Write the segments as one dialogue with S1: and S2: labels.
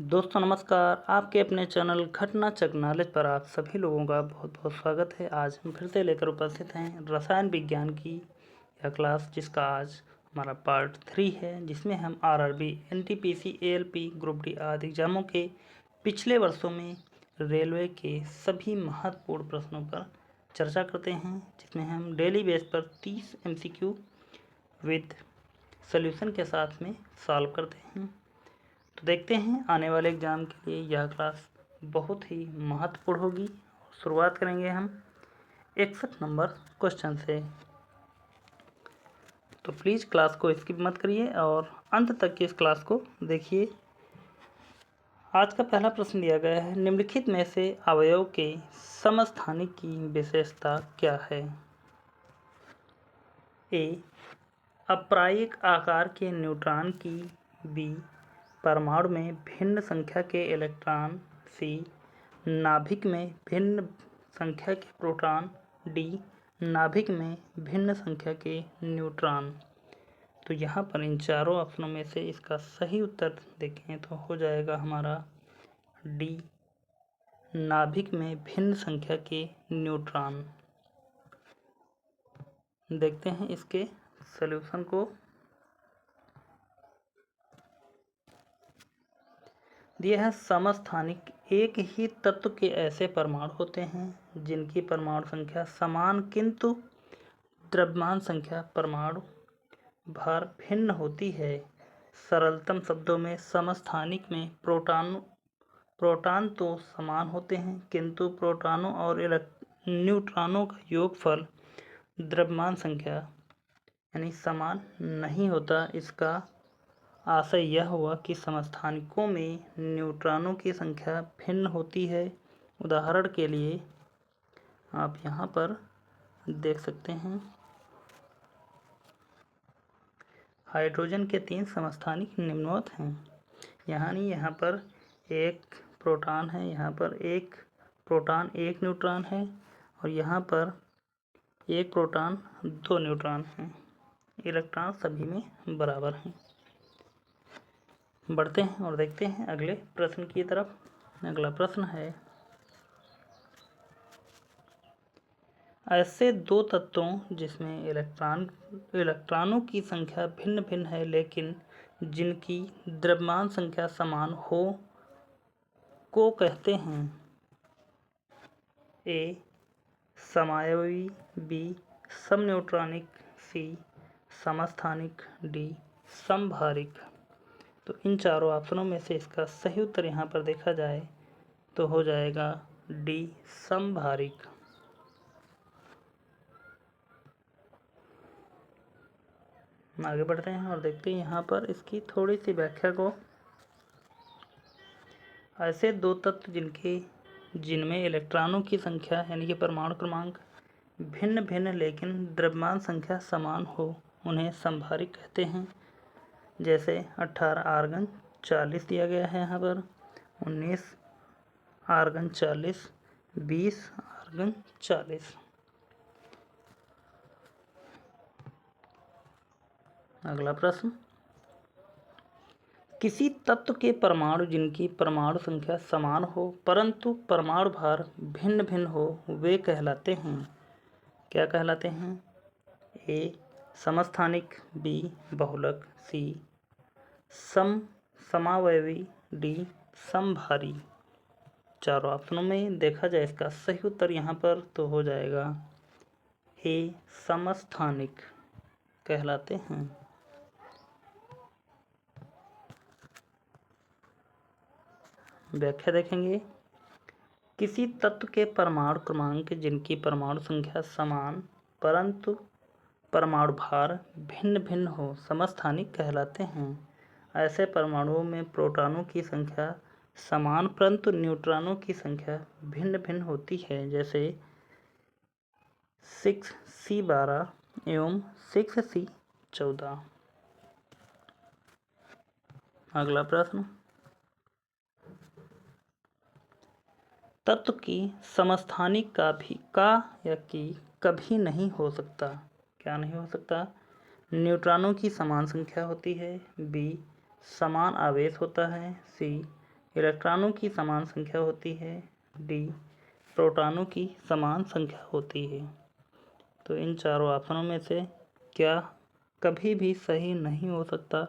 S1: दोस्तों नमस्कार। आपके अपने चैनल घटना चक नॉलेज पर आप सभी लोगों का बहुत बहुत स्वागत है। आज हम फिर से लेकर उपस्थित हैं रसायन विज्ञान की यह क्लास, जिसका आज हमारा पार्ट 3 है, जिसमें हम RRB, NTPC, ALP, group D आदि एग्जामों के पिछले वर्षों में रेलवे के सभी महत्वपूर्ण प्रश्नों पर चर्चा करते हैं, जिसमें हम डेली बेस पर 30 MCQ विद सोल्यूशन के साथ में सॉल्व करते हैं। तो देखते हैं आने वाले एग्ज़ाम के लिए यह क्लास बहुत ही महत्वपूर्ण होगी। शुरुआत करेंगे हम 61 नंबर क्वेश्चन से। तो प्लीज़ क्लास को स्किप मत करिए और अंत तक की इस क्लास को देखिए। आज का पहला प्रश्न दिया गया है, निम्नलिखित में से अवयव के समस्थानिक की विशेषता क्या है? ए, अप्रायिक आकार के न्यूट्रॉन की। बी, परमाणु में भिन्न संख्या के इलेक्ट्रॉन। सी, नाभिक में भिन्न संख्या के प्रोटॉन। डी, नाभिक में भिन्न संख्या के न्यूट्रॉन। तो यहाँ पर इन चारों ऑप्शनों में से इसका सही उत्तर देखें तो हो जाएगा हमारा डी, नाभिक में भिन्न संख्या के न्यूट्रॉन। देखते हैं इसके सॉल्यूशन को। दिया है समस्थानिक, एक ही तत्व के ऐसे परमाणु होते हैं जिनकी परमाणु संख्या समान किंतु द्रव्यमान संख्या परमाणु भार भिन्न होती है। सरलतम शब्दों में समस्थानिक में प्रोटॉन तो समान होते हैं, किंतु प्रोटॉनों और न्यूट्रॉनों का योगफल द्रव्यमान संख्या यानी समान नहीं होता। इसका आशय यह हुआ कि समस्थानिकों में न्यूट्रॉनों की संख्या भिन्न होती है। उदाहरण के लिए आप यहाँ पर देख सकते हैं, हाइड्रोजन के 3 समस्थानिक निम्नवत हैं। यहाँ पर एक प्रोटॉन है, यहाँ पर एक प्रोटॉन 1 न्यूट्रॉन है और यहाँ पर एक प्रोटॉन 2 न्यूट्रॉन हैं। इलेक्ट्रॉन सभी में बराबर हैं। बढ़ते हैं और देखते हैं अगले प्रश्न की तरफ। अगला प्रश्न है, ऐसे दो तत्वों जिसमें इलेक्ट्रॉनों की संख्या भिन्न भिन्न है लेकिन जिनकी द्रव्यमान संख्या समान हो को कहते हैं? ए, समावयवी। बी, समन्यूट्रॉनिक। सी, समस्थानिक। डी, समभारिक। तो इन चारों ऑप्शनों में से इसका सही उत्तर यहाँ पर देखा जाए तो हो जाएगा डी, समभारिक। आगे बढ़ते हैं और देखते हैं यहाँ पर इसकी थोड़ी सी व्याख्या को। ऐसे दो तत्व जिनमें इलेक्ट्रॉनों की संख्या यानी कि परमाणु क्रमांक भिन्न भिन्न लेकिन द्रव्यमान संख्या समान हो, उन्हें समभारिक कहते हैं। जैसे 18 आर्गन 40 दिया गया है यहाँ पर, 19 आर्गन 40, 20 आर्गन 40। अगला प्रश्न, किसी तत्व के परमाणु जिनकी परमाणु संख्या समान हो परंतु परमाणु भार भिन्न भिन्न हो वे कहलाते हैं? क्या कहलाते हैं? ए, समस्थानिक। बी, बहुलक। सी, समावयवी। डी, समभारी। चारों ऑप्शनों में देखा जाए इसका सही उत्तर यहाँ पर तो हो जाएगा ए, समस्थानिक कहलाते हैं। व्याख्या देखेंगे, किसी तत्व के परमाणु क्रमांक जिनकी परमाणु संख्या समान परंतु परमाणु भार भिन्न भिन्न हो समस्थानिक कहलाते हैं। ऐसे परमाणुओं में प्रोटॉनों की संख्या समान परंतु न्यूट्रॉनों की संख्या भिन्न भिन्न होती है, जैसे 6C12 एवं 6C14। अगला प्रश्न, तत्व की समस्थानिक कभी नहीं हो सकता। क्या नहीं हो सकता? न्यूट्रॉनों की समान संख्या होती है। बी, समान आवेश होता है। सी, इलेक्ट्रॉनों की समान संख्या होती है। डी, प्रोटॉनों की समान संख्या होती है। तो इन चारों ऑप्शनों में से क्या कभी भी सही नहीं हो सकता?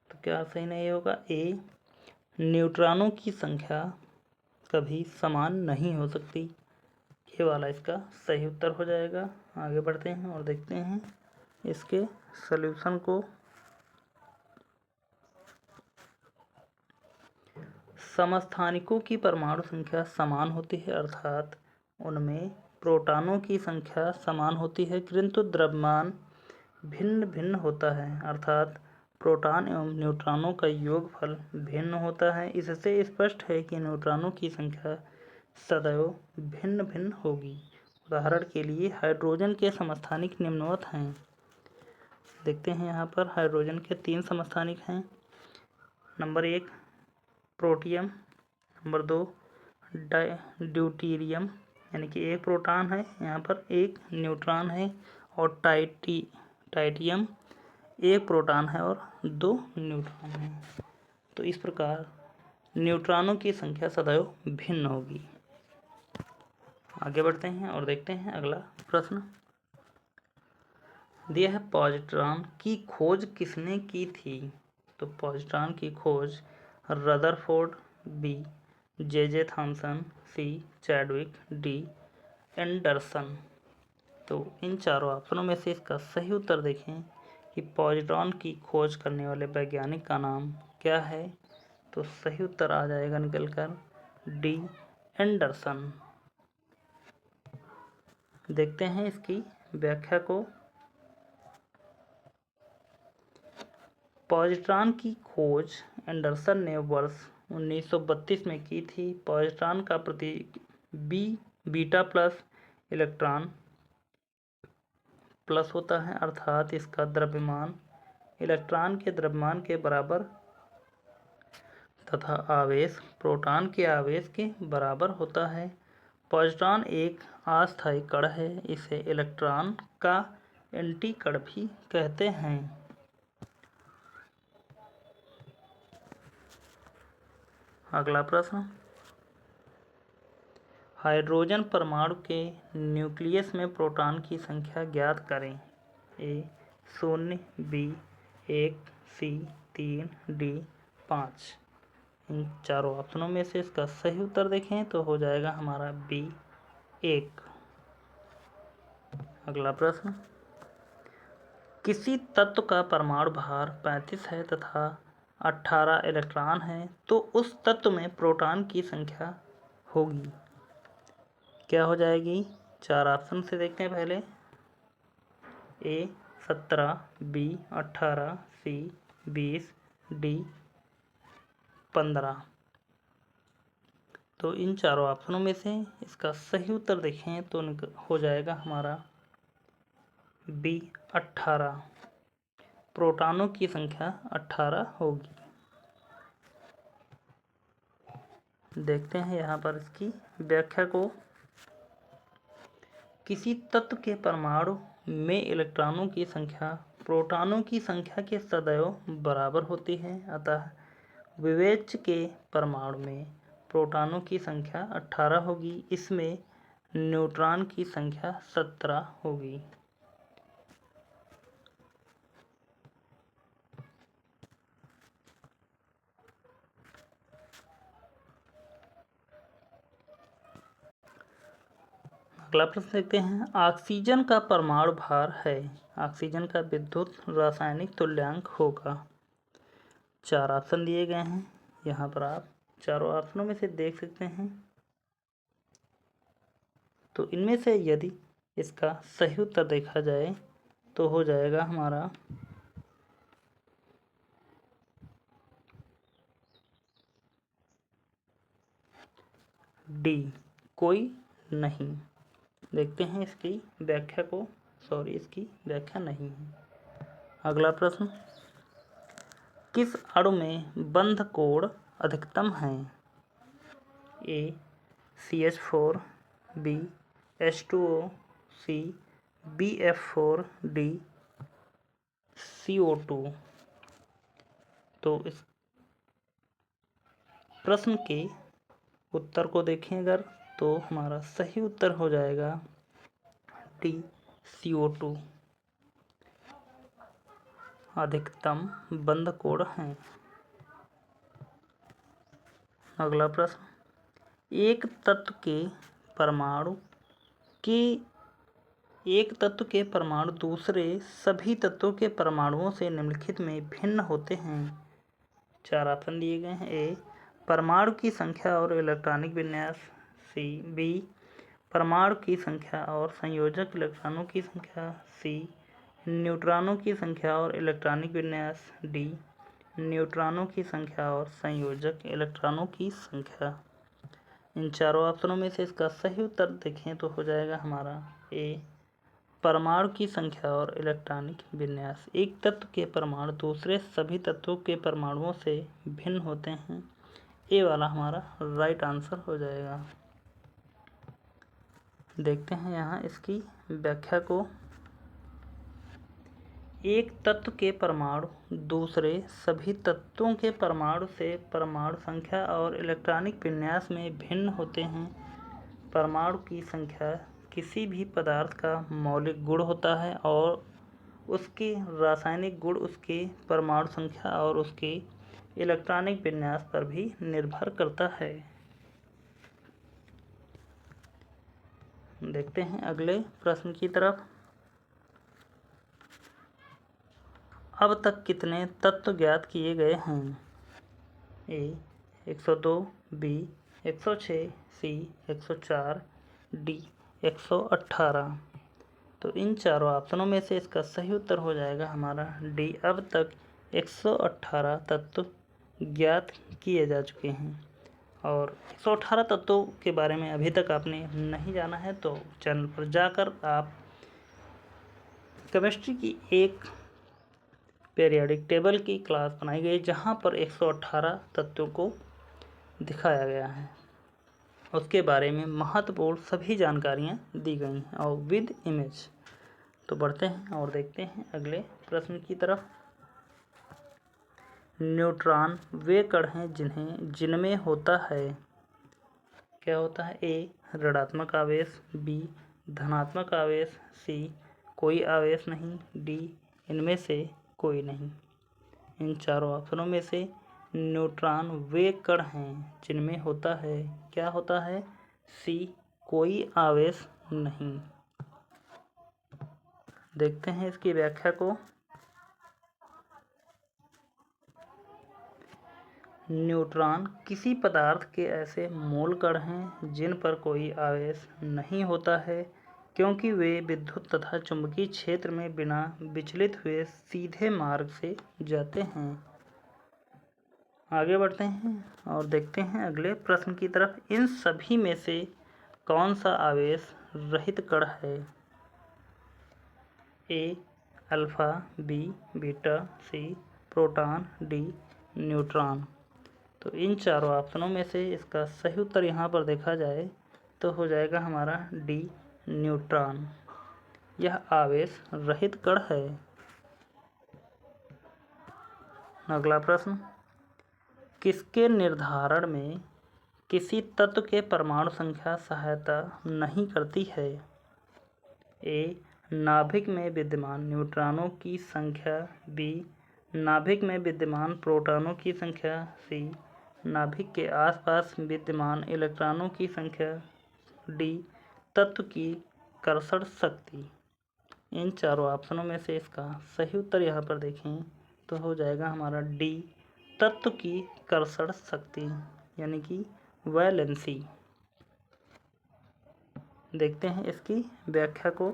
S1: तो क्या सही नहीं होगा? ए, न्यूट्रॉनों की संख्या कभी समान नहीं हो सकती। ये वाला इसका सही उत्तर हो जाएगा। आगे बढ़ते हैं और देखते हैं इसके सॉल्यूशन को। समस्थानिकों की परमाणु संख्या समान होती है, अर्थात उनमें प्रोटॉनों की संख्या समान होती है, किंतु द्रव्यमान भिन्न भिन्न होता है, अर्थात प्रोटॉन एवं न्यूट्रॉनों का योगफल भिन्न होता है। इससे स्पष्ट है कि न्यूट्रॉनों की संख्या सदैव भिन्न भिन्न होगी। उदाहरण के लिए हाइड्रोजन के समस्थानिक निम्नवत हैं। देखते हैं यहाँ पर हाइड्रोजन के 3 समस्थानिक हैं। नंबर 1 प्रोटियम, नंबर 2 ड्यूटीरियम, यानी कि एक प्रोटॉन है, यहाँ पर एक न्यूट्रॉन है, और टाइटियम, एक प्रोटॉन है और 2 न्यूट्रॉन हैं। तो इस प्रकार न्यूट्रॉनों की संख्या सदैव भिन्न होगी। आगे बढ़ते हैं और देखते हैं अगला प्रश्न दिया है, पॉजिट्रॉन की खोज किसने की थी? तो पॉजिट्रॉन की खोज रदरफोर्ड, बी जे थॉमसन, सी चैडविक, डी एंडरसन। तो इन चारों ऑप्शनों में से इसका सही उत्तर देखें कि पॉजिट्रॉन की खोज करने वाले वैज्ञानिक का नाम क्या है। तो सही उत्तर आ जाएगा निकल कर डी एंडरसन। देखते हैं इसकी व्याख्या को। पॉजिट्रॉन की खोज एंडरसन ने वर्ष 1932 में की थी। पॉजिट्रॉन का प्रतीक बीटा प्लस इलेक्ट्रॉन प्लस होता है, अर्थात इसका द्रव्यमान इलेक्ट्रॉन के द्रव्यमान के बराबर तथा आवेश प्रोटॉन के आवेश के बराबर होता है। पॉजिट्रॉन एक अस्थायी कण है, इसे इलेक्ट्रॉन का एंटी कण भी कहते हैं। अगला प्रश्न, हाइड्रोजन परमाणु के न्यूक्लियस में प्रोटॉन की संख्या ज्ञात करें। ए 0, बी 1, सी 3, डी 5। इन चारों ऑप्शनों में से इसका सही उत्तर देखें तो हो जाएगा हमारा बी 1। अगला प्रश्न, किसी तत्व का परमाणु भार 35 है तथा 18 इलेक्ट्रॉन है, तो उस तत्व में प्रोटॉन की संख्या होगी। क्या हो जाएगी? 4 ऑप्शन से देखते हैं पहले। ए 17, बी 18, सी 20, डी 15। तो इन चारों ऑप्शनों में से इसका सही उत्तर देखें तो हो जाएगा हमारा बी 18। प्रोटॉनों की संख्या 18 होगी। देखते हैं यहाँ पर इसकी व्याख्या को। किसी तत्व के परमाणु में इलेक्ट्रॉनों की संख्या प्रोटॉनों की संख्या के सदैव बराबर होती है, अतः विवेच्य के परमाणु में प्रोटॉनों की संख्या 18 होगी, इसमें न्यूट्रॉन की संख्या 17 होगी। अगला प्रश्न देखते हैं, ऑक्सीजन का परमाणु भार है। ऑक्सीजन का विद्युत रासायनिक तुल्यांक होगा। 4 ऑप्शन दिए गए हैं, यहाँ पर आप चारों ऑप्शनों में से देख सकते हैं। तो इनमें से यदि इसका सही उत्तर देखा जाए तो हो जाएगा हमारा डी कोई नहीं। देखते हैं इसकी व्याख्या को। इसकी व्याख्या नहीं है। अगला प्रश्न, किस अणु में बंध कोण अधिकतम है? ए CH4, बी H2O, सी BF4, डी CO2। तो इस प्रश्न के उत्तर को देखें अगर, तो हमारा सही उत्तर हो जाएगा डी, CO2 अधिकतम बंद कोण है। अगला प्रश्न, एक तत्व के परमाणु दूसरे सभी तत्वों के परमाणुओं से निम्नलिखित में भिन्न होते हैं। 4 ऑप्शन दिए गए हैं। ए, परमाणु की संख्या और इलेक्ट्रॉनिक विन्यास। बी, परमाणु की संख्या और संयोजक इलेक्ट्रॉनों की संख्या। सी, न्यूट्रॉनों की संख्या और इलेक्ट्रॉनिक विन्यास। डी, न्यूट्रॉनों की संख्या और संयोजक इलेक्ट्रॉनों की संख्या। इन चारों ऑप्शनों में से इसका सही उत्तर देखें तो हो जाएगा हमारा ए, परमाणु की संख्या और इलेक्ट्रॉनिक विन्यास। एक तत्व के परमाणु दूसरे सभी तत्वों के परमाणुओं से भिन्न होते हैं। ए वाला हमारा राइट आंसर हो जाएगा। देखते हैं यहाँ इसकी व्याख्या को। एक तत्व के परमाणु दूसरे सभी तत्वों के परमाणु से परमाणु संख्या और इलेक्ट्रॉनिक विन्यास में भिन्न होते हैं। परमाणु की संख्या किसी भी पदार्थ का मौलिक गुण होता है और उसके रासायनिक गुण उसके परमाणु संख्या और उसके इलेक्ट्रॉनिक विन्यास पर भी निर्भर करता है। देखते हैं अगले प्रश्न की तरफ। अब तक कितने तत्व ज्ञात किए गए हैं? ए, 102, बी, 106, सी, 104, डी, 118। तो इन चारों ऑप्शनों में से इसका सही उत्तर हो जाएगा हमारा डी। अब तक 118 तत्व ज्ञात किए जा चुके हैं। और 118 तत्वों के बारे में अभी तक आपने नहीं जाना है तो चैनल पर जाकर आप केमिस्ट्री की एक पीरियोडिक टेबल की क्लास बनाई गई जहां पर 118 तत्वों को दिखाया गया है। उसके बारे में महत्वपूर्ण सभी जानकारियां दी गई हैं और विद इमेज। तो बढ़ते हैं और देखते हैं अगले प्रश्न की तरफ। न्यूट्रॉन वे कण हैं जिनमें होता है, क्या होता है? ए, ऋणात्मक आवेश। बी, धनात्मक आवेश। सी, कोई आवेश नहीं। डी, इनमें से कोई नहीं। इन चारों ऑप्शनों में से न्यूट्रॉन वे कण हैं जिनमें होता है, क्या होता है? सी, कोई आवेश नहीं। देखते हैं इसकी व्याख्या को। न्यूट्रॉन किसी पदार्थ के ऐसे मूल कण हैं जिन पर कोई आवेश नहीं होता है, क्योंकि वे विद्युत तथा चुंबकीय क्षेत्र में बिना विचलित हुए सीधे मार्ग से जाते हैं। आगे बढ़ते हैं और देखते हैं अगले प्रश्न की तरफ। इन सभी में से कौन सा आवेश रहित कण है? A, alpha. B, beta. C, proton. D, neutron. तो इन चारों ऑप्शनों में से इसका सही उत्तर यहाँ पर देखा जाए तो हो जाएगा हमारा डी, न्यूट्रॉन। यह आवेश रहित कण है। अगला प्रश्न, किसके निर्धारण में किसी तत्व के परमाणु संख्या सहायता नहीं करती है? ए, नाभिक में विद्यमान न्यूट्रॉनों की संख्या। बी, नाभिक में विद्यमान प्रोटॉनों की संख्या। सी, नाभिक के आसपास विद्यमान इलेक्ट्रॉनों की संख्या। डी, तत्व की कर्षण शक्ति। इन चारों ऑप्शनों में से इसका सही उत्तर यहाँ पर देखें तो हो जाएगा हमारा डी, तत्व की कर्षण शक्ति यानी कि वैलेंसी। देखते हैं इसकी व्याख्या को।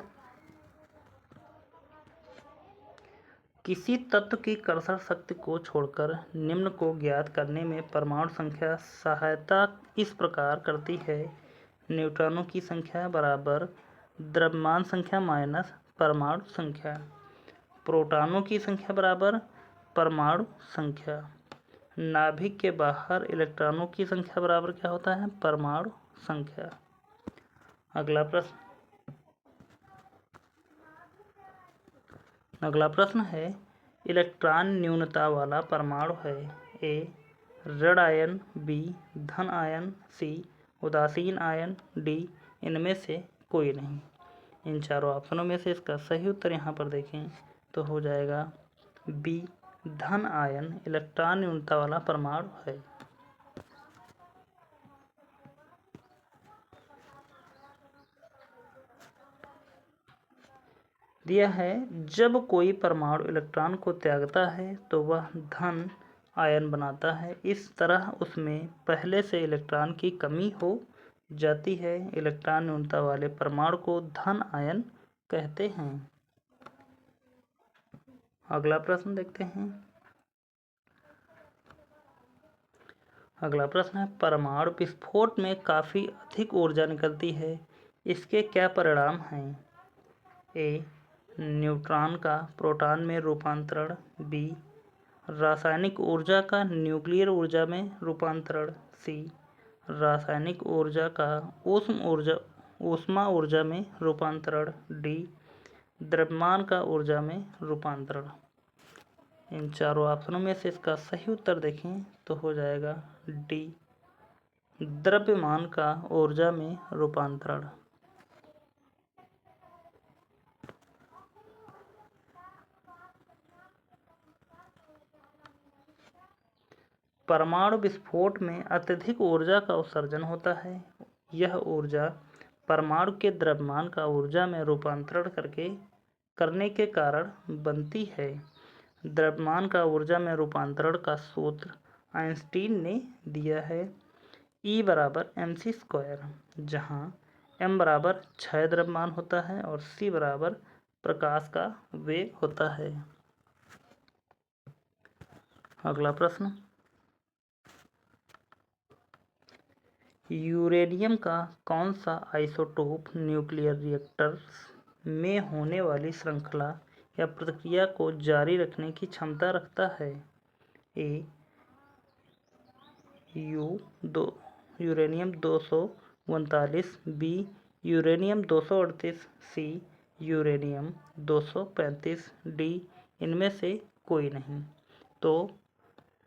S1: किसी तत्व की कर्षण शक्ति को छोड़कर निम्न को ज्ञात करने में परमाणु संख्या सहायता इस प्रकार करती है। न्यूट्रॉनों की संख्या बराबर द्रव्यमान संख्या माइनस परमाणु संख्या। प्रोटॉनों की संख्या बराबर परमाणु संख्या। नाभिक के बाहर इलेक्ट्रॉनों की संख्या बराबर क्या होता है? परमाणु संख्या। अगला प्रश्न है, इलेक्ट्रॉन न्यूनता वाला परमाणु है। ए, ऋण आयन बी, धन आयन सी, उदासीन आयन डी, इनमें से कोई नहीं। इन चारों ऑप्शनों में से इसका सही उत्तर यहाँ पर देखें तो हो जाएगा बी, धन आयन इलेक्ट्रॉन न्यूनता वाला परमाणु है। दिया है जब कोई परमाणु इलेक्ट्रॉन को त्यागता है तो वह धन आयन बनाता है, इस तरह उसमें पहले से इलेक्ट्रॉन की कमी हो जाती है। इलेक्ट्रॉन न्यूनता वाले परमाणु को धन आयन कहते हैं। अगला प्रश्न देखते हैं। अगला प्रश्न है परमाणु विस्फोट में काफ़ी अधिक ऊर्जा निकलती है, इसके क्या परिणाम हैं? ए, न्यूट्रॉन का प्रोटॉन में रूपांतरण, बी, रासायनिक ऊर्जा का न्यूक्लियर ऊर्जा में रूपांतरण, सी, रासायनिक ऊर्जा का ऊष्मा ऊर्जा में रूपांतरण, डी, द्रव्यमान का ऊर्जा में रूपांतरण। इन चारों ऑप्शनों में से इसका सही उत्तर देखें तो हो जाएगा डी, द्रव्यमान का ऊर्जा में रूपांतरण। परमाणु विस्फोट में अत्यधिक ऊर्जा का उत्सर्जन होता है। यह ऊर्जा परमाणु के द्रव्यमान का ऊर्जा में रूपांतरण करने के कारण बनती है। द्रव्यमान का ऊर्जा में रूपांतरण का सूत्र आइंस्टीन ने दिया है, E बराबर mc², जहाँ m बराबर क्षय द्रव्यमान होता है और c बराबर प्रकाश का वेग होता है। अगला प्रश्न, यूरेनियम का कौन सा आइसोटोप न्यूक्लियर रिएक्टर्स में होने वाली श्रृंखला या प्रतिक्रिया को जारी रखने की क्षमता रखता है? ए, यूरेनियम 239, बी, यूरेनियम 238, सी, यूरेनियम 235, डी, इनमें से कोई नहीं। तो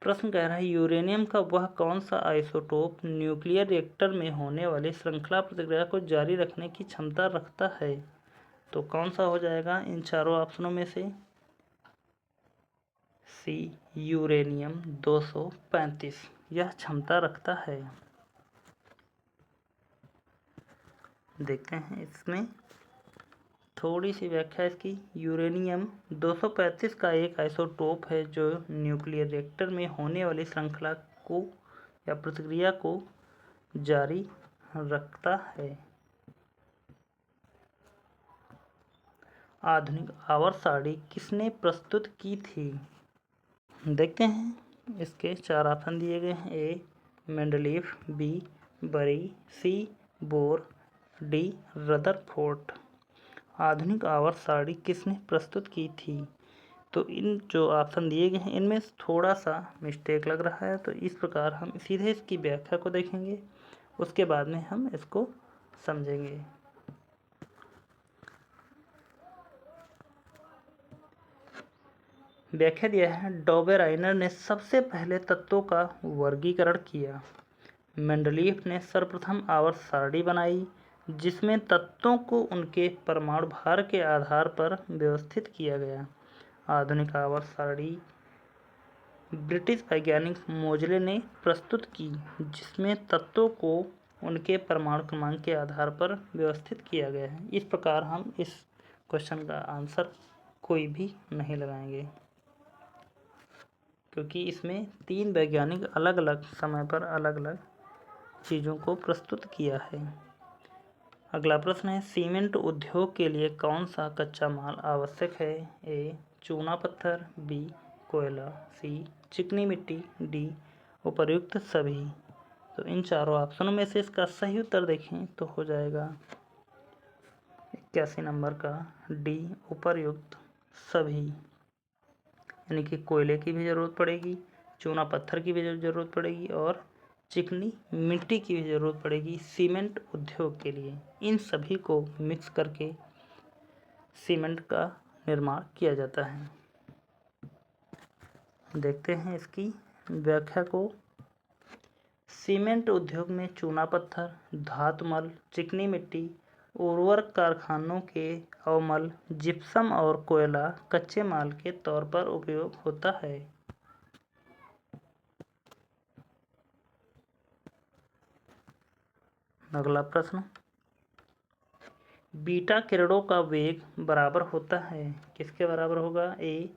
S1: प्रश्न कह रहा है यूरेनियम का वह कौन सा आइसोटोप न्यूक्लियर रिएक्टर में होने वाली श्रृंखला प्रतिक्रिया को जारी रखने की क्षमता रखता है? तो कौन सा हो जाएगा इन चारों ऑप्शनों में से? सी, यूरेनियम 235 यह क्षमता रखता है। देखते हैं इसमें थोड़ी सी व्याख्या इसकी। यूरेनियम 235 का एक आइसोटोप है जो न्यूक्लियर रिएक्टर में होने वाली श्रृंखला को या प्रतिक्रिया को जारी रखता है। आधुनिक आवर्त सारणी किसने प्रस्तुत की थी? देखते हैं इसके चार ऑप्शन दिए गए हैं। ए, मेंडलीफ, बी, बरी, सी, बोर, डी, रदरफोर्ड। आधुनिक आवर्त सारणी किसने प्रस्तुत की थी? तो इन जो ऑप्शन दिए गए हैं इनमें थोड़ा सा मिस्टेक लग रहा है, तो इस प्रकार हम सीधे इसकी व्याख्या को देखेंगे, उसके बाद में हम इसको समझेंगे। व्याख्या दिया है डॉबेराइनर ने सबसे पहले तत्वों का वर्गीकरण किया। मेंडलीफ ने सर्वप्रथम आवर्त सारणी बनाई जिसमें तत्वों को उनके परमाणु भार के आधार पर व्यवस्थित किया गया। आधुनिक आवर्त सारणी ब्रिटिश वैज्ञानिक मोजले ने प्रस्तुत की जिसमें तत्वों को उनके परमाणु क्रमांक के आधार पर व्यवस्थित किया गया है। इस प्रकार हम इस क्वेश्चन का आंसर कोई भी नहीं लगाएंगे क्योंकि इसमें तीन वैज्ञानिक अलग अलग समय पर अलग अलग चीज़ों को प्रस्तुत किया है। अगला प्रश्न है सीमेंट उद्योग के लिए कौन सा कच्चा माल आवश्यक है? ए, चूना पत्थर, बी, कोयला, सी, चिकनी मिट्टी, डी, उपर्युक्त सभी। तो इन चारों ऑप्शनों में से इसका सही उत्तर देखें तो हो जाएगा 81 नंबर का डी, उपर्युक्त सभी। यानी कि कोयले की भी ज़रूरत पड़ेगी, चूना पत्थर की भी ज़रूरत पड़ेगी और चिकनी मिट्टी की भी ज़रूरत पड़ेगी सीमेंट उद्योग के लिए। इन सभी को मिक्स करके सीमेंट का निर्माण किया जाता है। देखते हैं इसकी व्याख्या को। सीमेंट उद्योग में चूना पत्थर, धातुमल, चिकनी मिट्टी, उर्वरक कारखानों के अवमल, जिप्सम और कोयला कच्चे माल के तौर पर उपयोग होता है। अगला प्रश्न, बीटा किरणों का वेग बराबर होता है, किसके बराबर होगा? ए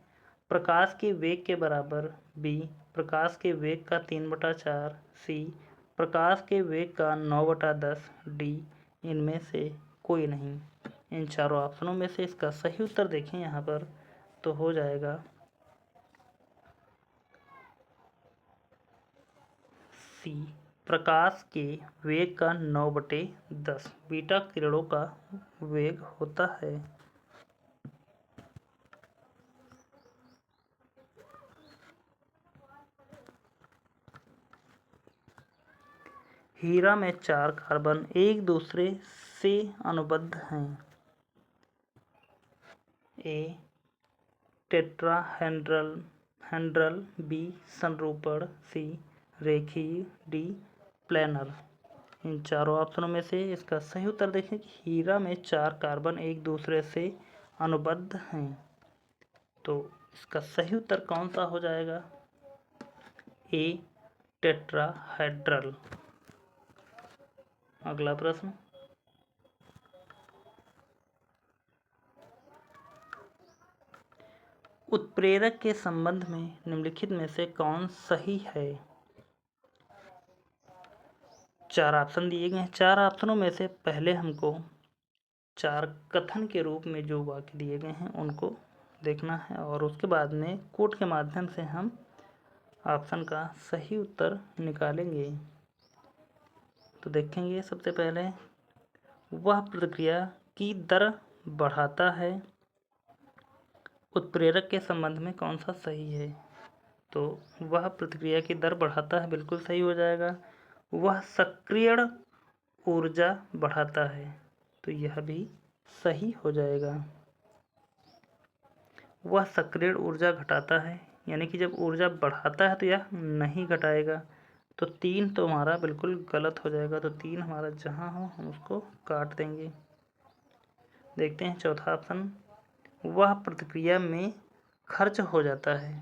S1: प्रकाश के वेग के बराबर, बी प्रकाश के वेग का 3/4, सी प्रकाश के वेग का 9/10, डी इनमें से कोई नहीं। इन चारों ऑप्शनों में से इसका सही उत्तर देखें यहाँ पर तो हो जाएगा सी प्रकाश के वेग का 9/10 बीटा किरणों का वेग होता है। हीरा में 4 कार्बन एक दूसरे से अनुबद्ध हैं। ए टेट्राहेड्रल, बी संरूपण, सी रेखीय, डी प्लैनर। इन चारों ऑप्शनों में से इसका सही उत्तर देखें कि हीरा में 4 कार्बन एक दूसरे से अनुबद्ध हैं। तो इसका सही उत्तर कौन सा हो जाएगा? ए टेट्राहेड्रल। अगला प्रश्न, उत्प्रेरक के संबंध में निम्नलिखित में से कौन सही है? 4 ऑप्शन दिए गए हैं। 4 ऑप्शनों में से पहले हमको 4 कथन के रूप में जो वाक्य दिए गए हैं उनको देखना है और उसके बाद में कोड के माध्यम से हम ऑप्शन का सही उत्तर निकालेंगे। तो देखेंगे सबसे पहले, वह प्रतिक्रिया की दर बढ़ाता है। उत्प्रेरक के संबंध में कौन सा सही है? तो वह प्रतिक्रिया की दर बढ़ाता है, बिल्कुल सही हो जाएगा। वह सक्रियण ऊर्जा बढ़ाता है, तो यह भी सही हो जाएगा। वह सक्रियण ऊर्जा घटाता है, यानी कि जब ऊर्जा बढ़ाता है तो यह नहीं घटाएगा। तो 3 तो हमारा बिल्कुल गलत हो जाएगा। तो 3 हमारा जहाँ हो हम उसको काट देंगे। देखते हैं चौथा ऑप्शन, वह प्रतिक्रिया में खर्च हो जाता है,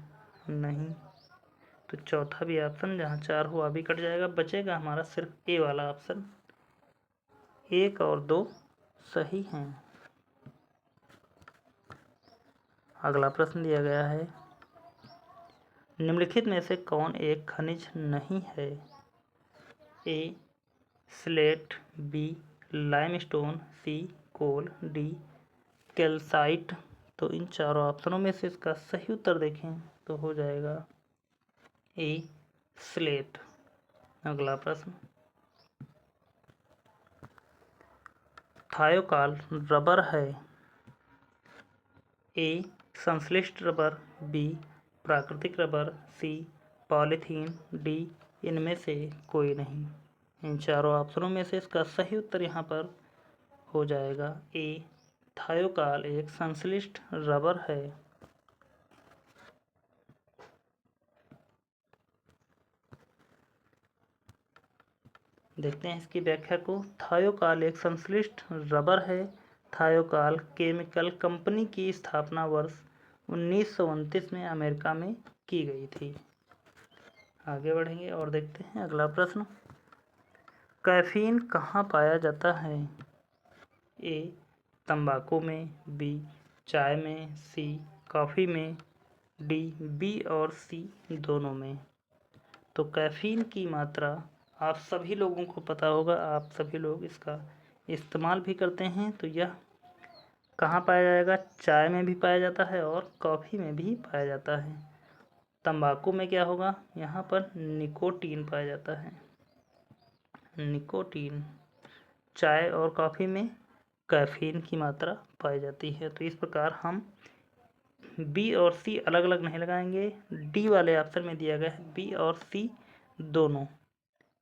S1: नहीं। तो चौथा भी ऑप्शन जहाँ 4 हुआ भी कट जाएगा। बचेगा हमारा सिर्फ ए वाला ऑप्शन। 1 और 2 सही हैं। अगला प्रश्न दिया गया है, निम्नलिखित में से कौन एक खनिज नहीं है? ए स्लेट, बी लाइमस्टोन, सी कोल, डी कैल्साइट। तो इन चारों ऑप्शनों में से इसका सही उत्तर देखें तो हो जाएगा ए स्लेट। अगला प्रश्न, थायोकाल रबर है। ए संश्लिष्ट रबर, बी प्राकृतिक रबर, सी पॉलीथीन, डी इनमें से कोई नहीं। इन चारों ऑप्शनों में से इसका सही उत्तर यहाँ पर हो जाएगा ए थायोकाल एक संश्लिष्ट रबर है। देखते हैं इसकी व्याख्या को। थायोकाल एक संश्लिष्ट रबर है। थायोकाल केमिकल कंपनी की स्थापना वर्ष 1929 में अमेरिका में की गई थी। आगे बढ़ेंगे और देखते हैं अगला प्रश्न, कैफीन कहाँ पाया जाता है? ए तंबाकू में, बी चाय में, सी कॉफ़ी में, डी बी और सी दोनों में। तो कैफीन की मात्रा आप सभी लोगों को पता होगा, आप सभी लोग इसका इस्तेमाल भी करते हैं। तो यह कहाँ पाया जाएगा? चाय में भी पाया जाता है और कॉफ़ी में भी पाया जाता है। तंबाकू में क्या होगा? यहाँ पर निकोटीन पाया जाता है, निकोटीन। चाय और कॉफ़ी में कैफीन की मात्रा पाई जाती है। तो इस प्रकार हम बी और सी अलग अलग नहीं लगाएंगे। डी वाले ऑप्शन में दिया गया है बी और सी दोनों।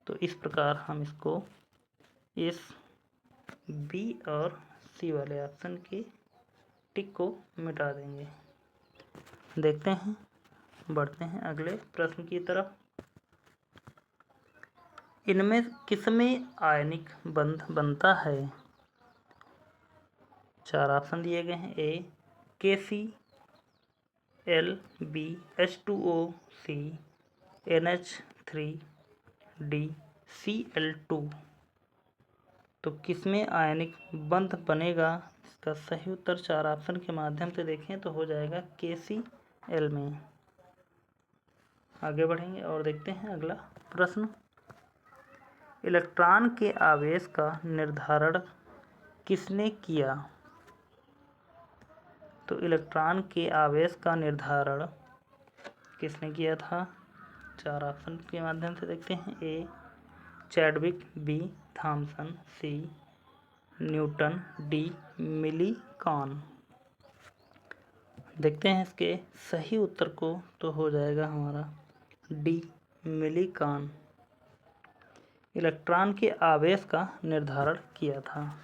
S1: तो इस प्रकार हम इसको इस बी और सी वाले ऑप्शन के टिक को मिटा देंगे। देखते हैं, बढ़ते हैं अगले प्रश्न की तरफ। इनमें किसमें आयनिक बंध बनता है? 4 ऑप्शन दिए गए हैं। ए KCl, बी H2O, सी NH3, डी Cl2। तो किसमें आयनिक बंध बनेगा? इसका सही उत्तर 4 ऑप्शन के माध्यम से देखें तो हो जाएगा KCl में। आगे बढ़ेंगे और देखते हैं अगला प्रश्न। इलेक्ट्रॉन के आवेश का निर्धारण किसने किया? तो इलेक्ट्रॉन के आवेश का निर्धारण किसने किया था? 4 ऑप्शन के माध्यम से देखते हैं। ए चैडविक, बी थॉमसन, सी न्यूटन, डी मिलीकॉन। देखते हैं इसके सही उत्तर को तो हो जाएगा हमारा डी मिलीकॉन। इलेक्ट्रॉन के आवेश का निर्धारण किया था।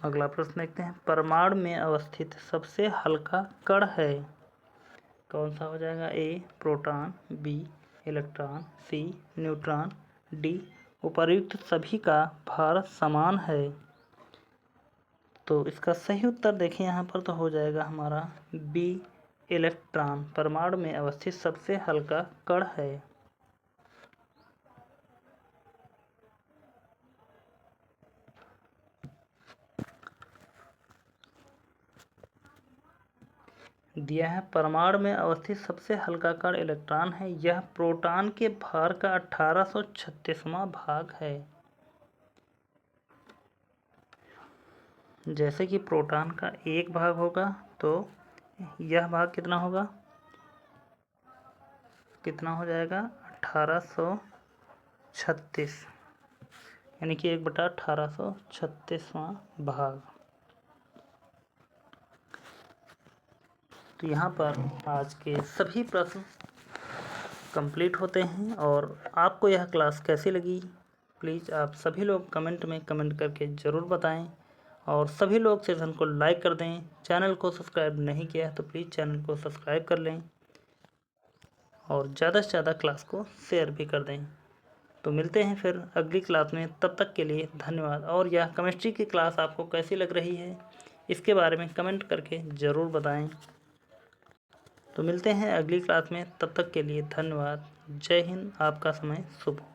S1: अगला प्रश्न देखते हैं। परमाणु में अवस्थित सबसे हल्का कण है? कौन सा हो जाएगा? ए प्रोटॉन, बी इलेक्ट्रॉन, सी न्यूट्रॉन, डी उपर्युक्त सभी का भार समान है। तो इसका सही उत्तर देखें यहाँ पर तो हो जाएगा हमारा बी इलेक्ट्रॉन परमाणु में अवस्थित सबसे हल्का कण है। दिया है परमाणु में अवस्थित सबसे हल्का कण इलेक्ट्रॉन है। यह प्रोटॉन के भार का 1836वां भाग है। जैसे कि प्रोटॉन का एक भाग होगा तो यह भाग कितना होगा? कितना हो जाएगा? 1836, यानी कि 1/1836वां भाग। तो यहाँ पर आज के सभी प्रश्न कंप्लीट होते हैं। और आपको यह क्लास कैसी लगी प्लीज़ आप सभी लोग कमेंट में कमेंट करके ज़रूर बताएं। और सभी लोग सेशन को लाइक कर दें। चैनल को सब्सक्राइब नहीं किया है तो प्लीज़ चैनल को सब्सक्राइब कर लें और ज़्यादा से ज़्यादा क्लास को शेयर भी कर दें। तो मिलते हैं फिर अगली क्लास में, तब तक के लिए धन्यवाद। और यह केमिस्ट्री की क्लास आपको कैसी लग रही है इसके बारे में कमेंट करके ज़रूर बताएं। तो मिलते हैं अगली क्लास में, तब तक के लिए धन्यवाद। जय हिंद। आपका समय शुभ हो।